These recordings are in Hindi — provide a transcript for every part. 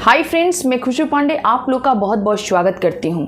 हाय फ्रेंड्स, मैं खुशबू पांडे आप लोग का बहुत बहुत स्वागत करती हूँ।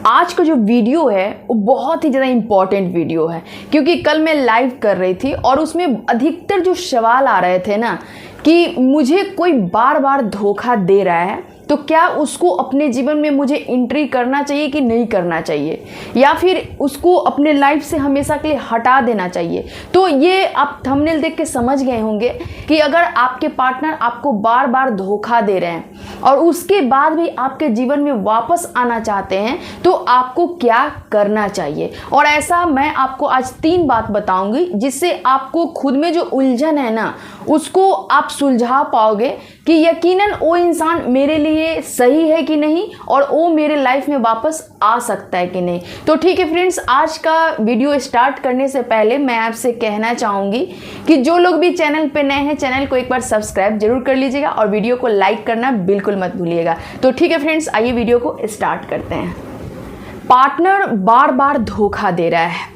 आज का जो वीडियो है वो बहुत ही ज़्यादा इम्पॉर्टेंट वीडियो है, क्योंकि कल मैं लाइव कर रही थी और उसमें अधिकतर जो सवाल आ रहे थे ना कि मुझे कोई बार बार धोखा दे रहा है तो क्या उसको अपने जीवन में मुझे एंट्री करना चाहिए कि नहीं करना चाहिए, या फिर उसको अपने लाइफ से हमेशा के लिए हटा देना चाहिए। तो ये आप थंबनेल देख के समझ गए होंगे कि अगर आपके पार्टनर आपको बार बार धोखा दे रहे हैं और उसके बाद भी आपके जीवन में वापस आना चाहते हैं तो आपको क्या करना चाहिए। और ऐसा मैं आपको आज 3 बात बताऊंगी जिससे आपको खुद में जो उलझन है ना उसको आप सुलझा पाओगे कि यकीनन वो इंसान मेरे लिए सही है कि नहीं और वो मेरे लाइफ में वापस आ सकता है कि नहीं। तो ठीक है फ्रेंड्स, आज का वीडियो स्टार्ट करने से पहले मैं आपसे कहना चाहूँगी कि जो लोग भी चैनल पे नए हैं चैनल को एक बार सब्सक्राइब जरूर कर लीजिएगा और वीडियो को लाइक करना बिल्कुल मत भूलिएगा। तो ठीक है फ्रेंड्स, आइए वीडियो को स्टार्ट करते हैं। पार्टनर बार बार धोखा दे रहा है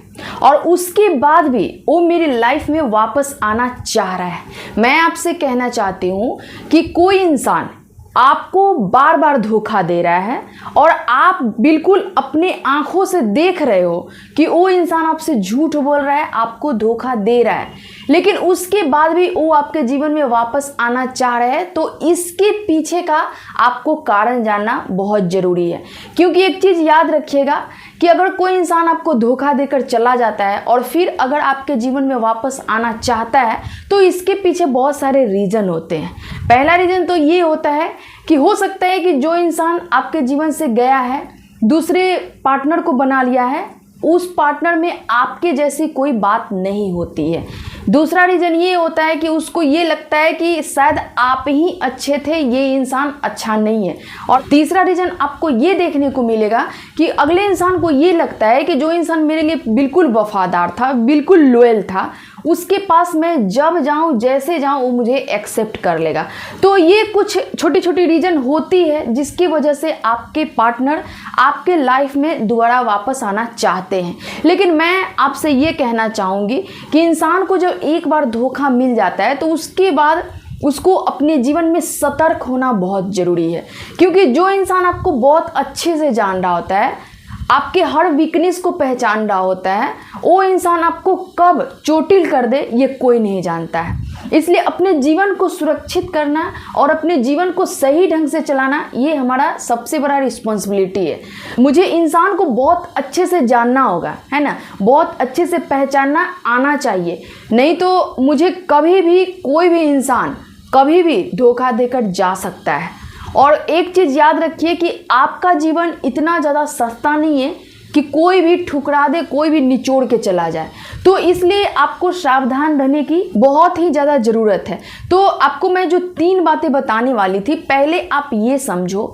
और उसके बाद भी वो मेरी लाइफ में वापस आना चाह रहा है। मैं आपसे कहना चाहती हूँ कि कोई इंसान आपको बार बार धोखा दे रहा है और आप बिल्कुल अपने आंखों से देख रहे हो कि वो इंसान आपसे झूठ बोल रहा है, आपको धोखा दे रहा है, लेकिन उसके बाद भी वो आपके जीवन में वापस आना चाह रहे हैं, तो इसके पीछे का आपको कारण जानना बहुत ज़रूरी है। क्योंकि एक चीज़ याद रखिएगा कि अगर कोई इंसान आपको धोखा देकर चला जाता है और फिर अगर आपके जीवन में वापस आना चाहता है तो इसके पीछे बहुत सारे रीज़न होते हैं। पहला रीज़न तो ये होता है कि हो सकता है कि जो इंसान आपके जीवन से गया है दूसरे पार्टनर को बना लिया है, उस पार्टनर में आपके जैसी कोई बात नहीं होती है। दूसरा रीज़न ये होता है कि उसको ये लगता है कि शायद आप ही अच्छे थे, ये इंसान अच्छा नहीं है। और तीसरा रीज़न आपको ये देखने को मिलेगा कि अगले इंसान को ये लगता है कि जो इंसान मेरे लिए बिल्कुल वफादार था, बिल्कुल लॉयल था, उसके पास मैं जब जाऊं जैसे जाऊं वो मुझे एक्सेप्ट कर लेगा। तो ये कुछ छोटी छोटी रीज़न होती है जिसकी वजह से आपके पार्टनर आपके लाइफ में दोबारा वापस आना चाहते हैं। लेकिन मैं आपसे ये कहना चाहूँगी कि इंसान को जब एक बार धोखा मिल जाता है तो उसके बाद उसको अपने जीवन में सतर्क होना बहुत ज़रूरी है। क्योंकि जो इंसान आपको बहुत अच्छे से जान रहा होता है, आपके हर वीकनेस को पहचान रहा होता है, वो इंसान आपको कब चोटिल कर दे ये कोई नहीं जानता है। इसलिए अपने जीवन को सुरक्षित करना और अपने जीवन को सही ढंग से चलाना ये हमारा सबसे बड़ा रिस्पॉन्सिबिलिटी है। मुझे इंसान को बहुत अच्छे से जानना होगा, है ना, बहुत अच्छे से पहचानना आना चाहिए, नहीं तो मुझे कभी भी कोई भी इंसान कभी भी धोखा देकर जा सकता है। और एक चीज़ याद रखिए कि आपका जीवन इतना ज़्यादा सस्ता नहीं है कि कोई भी ठुकरा दे, कोई भी निचोड़ के चला जाए। तो इसलिए आपको सावधान रहने की बहुत ही ज़्यादा ज़रूरत है। तो आपको मैं जो 3 बातें बताने वाली थी, पहले आप ये समझो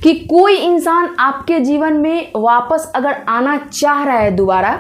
कि कोई इंसान आपके जीवन में वापस अगर आना चाह रहा है दोबारा,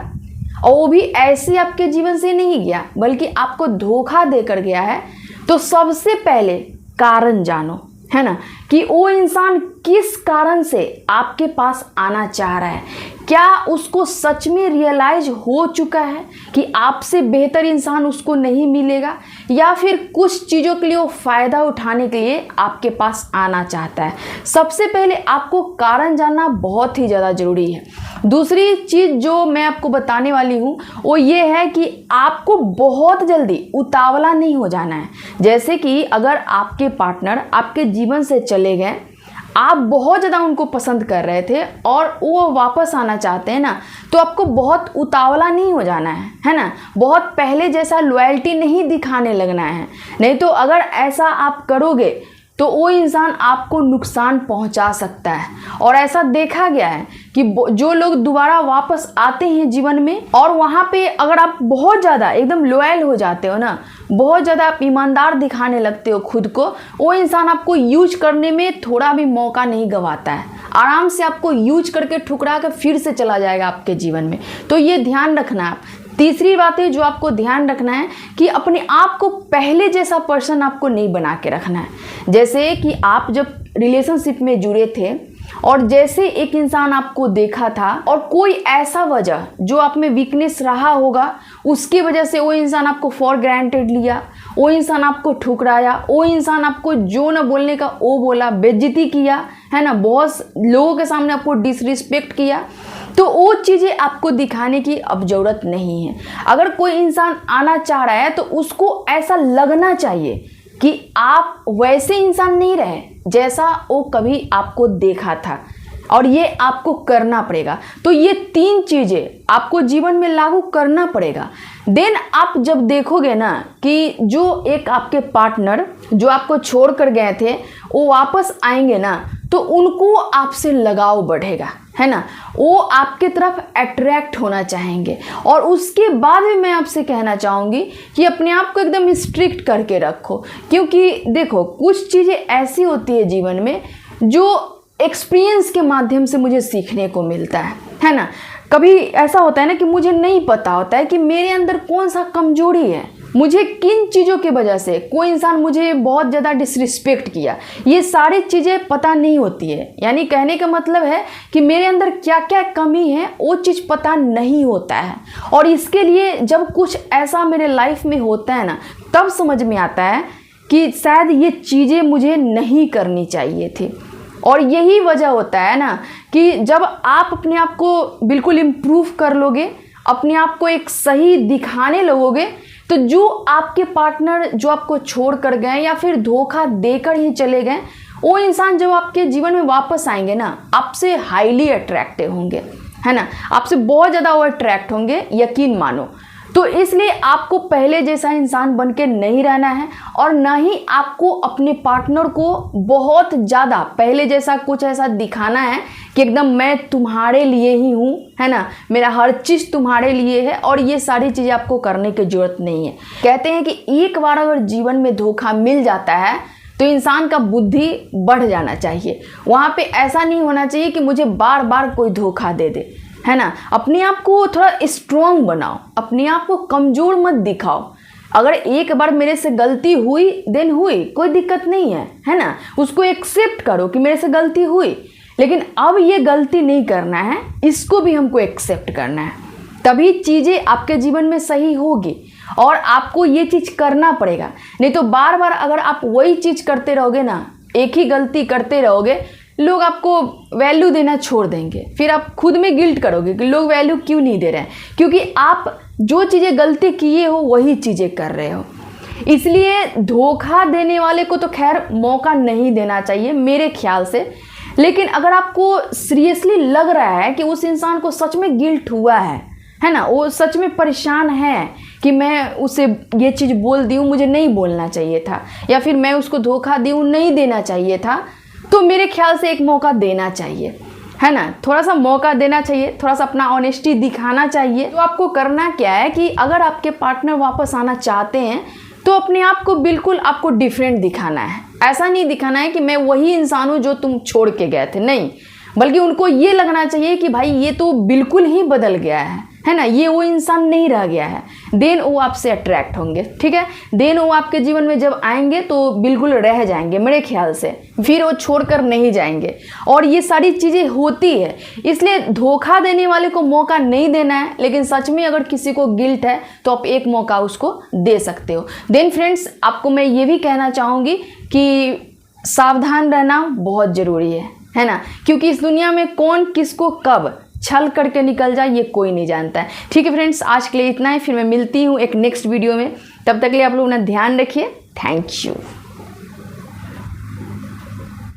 और वो भी ऐसे आपके जीवन से नहीं गया बल्कि आपको धोखा देकर गया है, तो सबसे पहले कारण जानो, है ना, कि वो इंसान किस कारण से आपके पास आना चाह रहा है। क्या उसको सच में रियलाइज हो चुका है कि आपसे बेहतर इंसान उसको नहीं मिलेगा, या फिर कुछ चीज़ों के लिए वो फ़ायदा उठाने के लिए आपके पास आना चाहता है। सबसे पहले आपको कारण जानना बहुत ही ज़्यादा ज़रूरी है। दूसरी चीज़ जो मैं आपको बताने वाली हूँ वो ये है कि आपको बहुत जल्दी उतावला नहीं हो जाना है। जैसे कि अगर आपके पार्टनर आपके जीवन से चले गए, आप बहुत ज़्यादा उनको पसंद कर रहे थे और वो वापस आना चाहते हैं ना, तो आपको बहुत उतावला नहीं हो जाना है ना, बहुत पहले जैसा लॉयल्टी नहीं दिखाने लगना है। नहीं तो अगर ऐसा आप करोगे तो वो इंसान आपको नुकसान पहुंचा सकता है। और ऐसा देखा गया है कि जो लोग दोबारा वापस आते हैं जीवन में और वहाँ पे अगर आप बहुत ज़्यादा एकदम लॉयल हो जाते हो ना, बहुत ज़्यादा आप ईमानदार दिखाने लगते हो खुद को, वो इंसान आपको यूज करने में थोड़ा भी मौका नहीं गंवाता है, आराम से आपको यूज करके ठुकरा कर फिर से चला जाएगा आपके जीवन में। तो ये ध्यान रखना है आप। तीसरी बात है जो आपको ध्यान रखना है कि अपने आप को पहले जैसा पर्सन आपको नहीं बना के रखना है। जैसे कि आप जब रिलेशनशिप में जुड़े थे और जैसे एक इंसान आपको देखा था और कोई ऐसा वजह जो आप में वीकनेस रहा होगा उसकी वजह से वो इंसान आपको फॉर ग्रांटेड लिया, वो इंसान आपको ठुकराया, वो इंसान आपको जो ना बोलने का वो बोला, बेइज्जती किया, है ना, बहुत लोगों के सामने आपको डिसरिस्पेक्ट किया, तो वो चीज़ें आपको दिखाने की अब ज़रूरत नहीं है। अगर कोई इंसान आना चाह रहा है तो उसको ऐसा लगना चाहिए कि आप वैसे इंसान नहीं रहे जैसा वो कभी आपको देखा था, और ये आपको करना पड़ेगा। तो ये 3 चीज़ें आपको जीवन में लागू करना पड़ेगा। देन आप जब देखोगे ना कि जो एक आपके पार्टनर जो आपको छोड़ कर गए थे वो वापस आएंगे ना, तो उनको आपसे लगाव बढ़ेगा, है ना, वो आपके तरफ अट्रैक्ट होना चाहेंगे। और उसके बाद भी मैं आपसे कहना चाहूँगी कि अपने आप को एकदम स्ट्रिक्ट करके रखो, क्योंकि देखो कुछ चीज़ें ऐसी होती है जीवन में जो एक्सपीरियंस के माध्यम से मुझे सीखने को मिलता है ना। कभी ऐसा होता है ना कि मुझे नहीं पता होता है कि मेरे अंदर कौन सा कमजोरी है, मुझे किन चीज़ों की वजह से कोई इंसान मुझे बहुत ज़्यादा डिसरिस्पेक्ट किया, ये सारी चीज़ें पता नहीं होती है। यानी कहने का मतलब है कि मेरे अंदर क्या क्या कमी है वो चीज़ पता नहीं होता है। और इसके लिए जब कुछ ऐसा मेरे लाइफ में होता है ना, तब समझ में आता है कि शायद ये चीज़ें मुझे नहीं करनी चाहिए थी। और यही वजह होता है ना कि जब आप अपने आप को बिल्कुल इम्प्रूव कर लोगे, अपने आप को एक सही दिखाने लगोगे, तो जो आपके पार्टनर जो आपको छोड़ कर गए या फिर धोखा देकर ही चले गए, वो इंसान जब आपके जीवन में वापस आएंगे ना, आपसे हाईली अट्रैक्टिव होंगे, है ना, आपसे बहुत ज़्यादा वो अट्रैक्ट होंगे, यकीन मानो। तो इसलिए आपको पहले जैसा इंसान बन के नहीं रहना है, और ना ही आपको अपने पार्टनर को बहुत ज़्यादा पहले जैसा कुछ ऐसा दिखाना है कि एकदम मैं तुम्हारे लिए ही हूँ, है ना, मेरा हर चीज़ तुम्हारे लिए है। और ये सारी चीज़ें आपको करने की ज़रूरत नहीं है। कहते हैं कि एक बार अगर जीवन में धोखा मिल जाता है तो इंसान का बुद्धि बढ़ जाना चाहिए। वहाँ पे ऐसा नहीं होना चाहिए कि मुझे बार बार कोई धोखा दे दे, है ना। अपने आप को थोड़ा स्ट्रॉन्ग बनाओ, अपने आप को कमज़ोर मत दिखाओ। अगर एक बार मेरे से गलती हुई देन हुई, कोई दिक्कत नहीं है ना, उसको एक्सेप्ट करो कि मेरे से गलती हुई, लेकिन अब ये गलती नहीं करना है, इसको भी हमको एक्सेप्ट करना है। तभी चीज़ें आपके जीवन में सही होगी और आपको ये चीज़ करना पड़ेगा। नहीं तो बार बार अगर आप वही चीज़ करते रहोगे ना, एक ही गलती करते रहोगे, लोग आपको वैल्यू देना छोड़ देंगे। फिर आप खुद में गिल्ट करोगे कि लोग वैल्यू क्यों नहीं दे रहे हैं, क्योंकि आप जो चीज़ें गलती किए हो वही चीज़ें कर रहे हो। इसलिए धोखा देने वाले को तो खैर मौका नहीं देना चाहिए मेरे ख्याल से। लेकिन अगर आपको सीरियसली लग रहा है कि उस इंसान को सच में गिल्ट हुआ है ना, वो सच में परेशान है कि मैं उसे ये चीज़ बोल दी हूँ, मुझे नहीं बोलना चाहिए था, या फिर मैं उसको धोखा दी हूँ, नहीं देना चाहिए था, तो मेरे ख्याल से एक मौका देना चाहिए, है ना, थोड़ा सा मौका देना चाहिए, थोड़ा सा अपना ऑनेस्टी दिखाना चाहिए। तो आपको करना क्या है कि अगर आपके पार्टनर वापस आना चाहते हैं तो अपने आप को बिल्कुल आपको डिफरेंट दिखाना है। ऐसा नहीं दिखाना है कि मैं वही इंसान हूँ जो तुम छोड़ के गए थे, नहीं, बल्कि उनको ये लगना चाहिए कि भाई ये तो बिल्कुल ही बदल गया है ना, ये वो इंसान नहीं रह गया है। देन वो आपसे अट्रैक्ट होंगे, ठीक है। देन वो आपके जीवन में जब आएंगे तो बिल्कुल रह जाएंगे मेरे ख्याल से, फिर वो छोड़कर नहीं जाएंगे। और ये सारी चीज़ें होती है, इसलिए धोखा देने वाले को मौका नहीं देना है। लेकिन सच में अगर किसी को गिल्ट है तो आप एक मौका उसको दे सकते हो। देन फ्रेंड्स, आपको मैं ये भी कहना चाहूँगी कि सावधान रहना बहुत ज़रूरी है ना, क्योंकि इस दुनिया में कौन किसको कब छल करके निकल जाए ये कोई नहीं जानता है। ठीक है फ्रेंड्स, आज के लिए इतना ही, फिर मैं मिलती हूँ एक नेक्स्ट वीडियो में। तब तक के लिए आप लोग अपना ध्यान रखिए। Thank you.